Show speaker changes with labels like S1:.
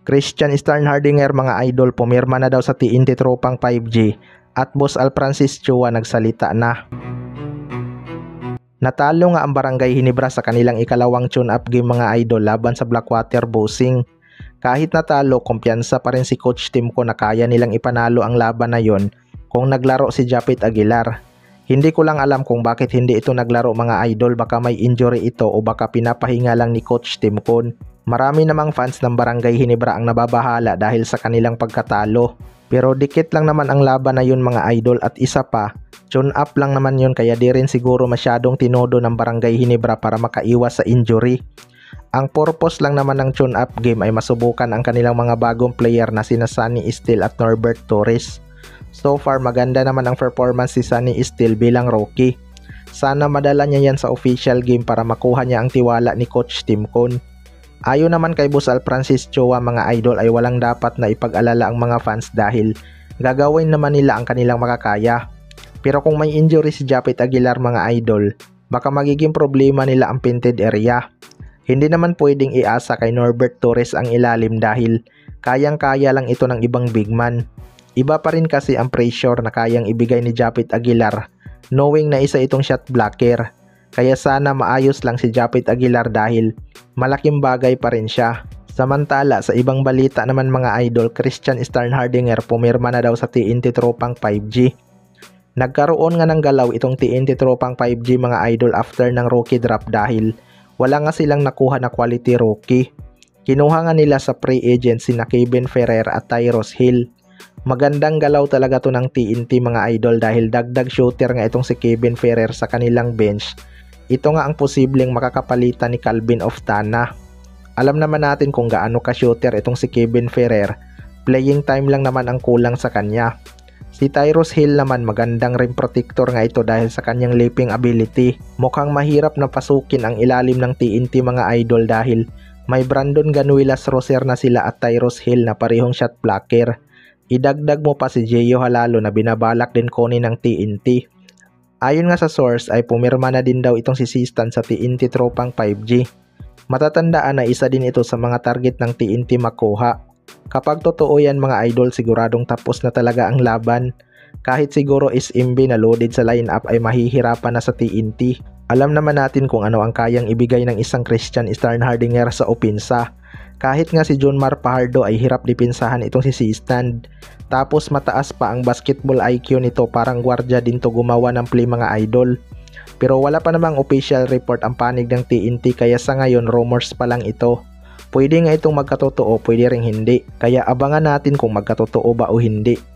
S1: Christian Starnhardinger mga idol, pumirma na daw sa TNT tropang 5G at Boss Al Francis Chua nagsalita na. Natalo nga ang Barangay Ginebra sa kanilang ikalawang tune-up game mga idol laban sa Blackwater Bossing. Kahit natalo, kumpiyansa pa rin si Coach Timko na kaya nilang ipanalo ang laban na yon kung naglaro si Japit Aguilar. Hindi ko lang alam kung bakit hindi ito naglaro mga idol, baka may injury ito o baka pinapahinga lang ni Coach Timko. Marami namang fans ng Barangay Ginebra ang nababahala dahil sa kanilang pagkatalo. Pero dikit lang naman ang laban na yun mga idol at isa pa, tune up lang naman yun kaya di rin siguro masyadong tinodo ng Barangay Ginebra para makaiwas sa injury. Ang purpose lang naman ng tune up game ay masubukan ang kanilang mga bagong player na sina Sunny Steele at Norbert Torres. So far maganda naman ang performance si Sunny Steele bilang rookie. Sana madala niya yan sa official game para makuha niya ang tiwala ni Coach Timko. Ayon naman kay Boss Al Francis Chua mga idol ay walang dapat na ipag-alala ang mga fans dahil gagawin naman nila ang kanilang makakaya. Pero kung may injury si Japit Aguilar mga idol, baka magiging problema nila ang painted area. Hindi naman pwedeng iasa kay Norbert Torres ang ilalim dahil kayang-kaya lang ito ng ibang big man. Iba pa rin kasi ang pressure na kayang ibigay ni Japit Aguilar knowing na isa itong shot blocker. Kaya sana maayos lang si Japit Aguilar dahil malaking bagay pa rin siya. Samantala sa ibang balita naman mga idol, Christian Starnhardinger pumirma na daw sa TNT tropang 5G. Nagkaroon nga ng galaw itong TNT tropang 5G mga idol after ng rookie draft dahil wala nga silang nakuha na quality rookie. Kinuha nga nila sa free agency na Kevin Ferrer at Tyrus Hill. Magandang galaw talaga to ng TNT mga idol dahil dagdag shooter nga itong si Kevin Ferrer sa kanilang bench. Ito nga ang posibleng makakapalitan ni Calvin Oftana. Alam naman natin kung gaano ka-shooter itong si Kevin Ferrer. Playing time lang naman ang kulang sa kanya. Si Tyrus Hill naman magandang rim protector nga ito dahil sa kanyang leaping ability. Mukhang mahirap na pasukin ang ilalim ng TNT mga idol dahil may Brandon Ganuelas Roser na sila at Tyrus Hill na parehong shot blocker. Idagdag mo pa si Jeyo Halalo na binabalak din kunin ng TNT. Ayon nga sa source ay pumirma na din daw itong si Sistan sa TNT tropang 5G. Matatandaan na isa din ito sa mga target ng TNT makuha. Kapag totoo yan mga idol, siguradong tapos na talaga ang laban. Kahit siguro SMB na loaded sa lineup ay mahihirapan na sa TNT. Alam naman natin kung ano ang kayang ibigay ng isang Christian Starnhardinger sa opensa. Kahit nga si Junmar Fajardo ay hirap dipinsahan itong si Sistan. Tapos mataas pa ang basketball IQ nito, parang gwardiya din to gumawa ng play mga idol. Pero wala pa namang official report ang panig ng TNT kaya sa ngayon rumors pa lang ito. Pwede nga itong magkatotoo, pwede ring hindi. Kaya abangan natin kung magkatotoo ba o hindi.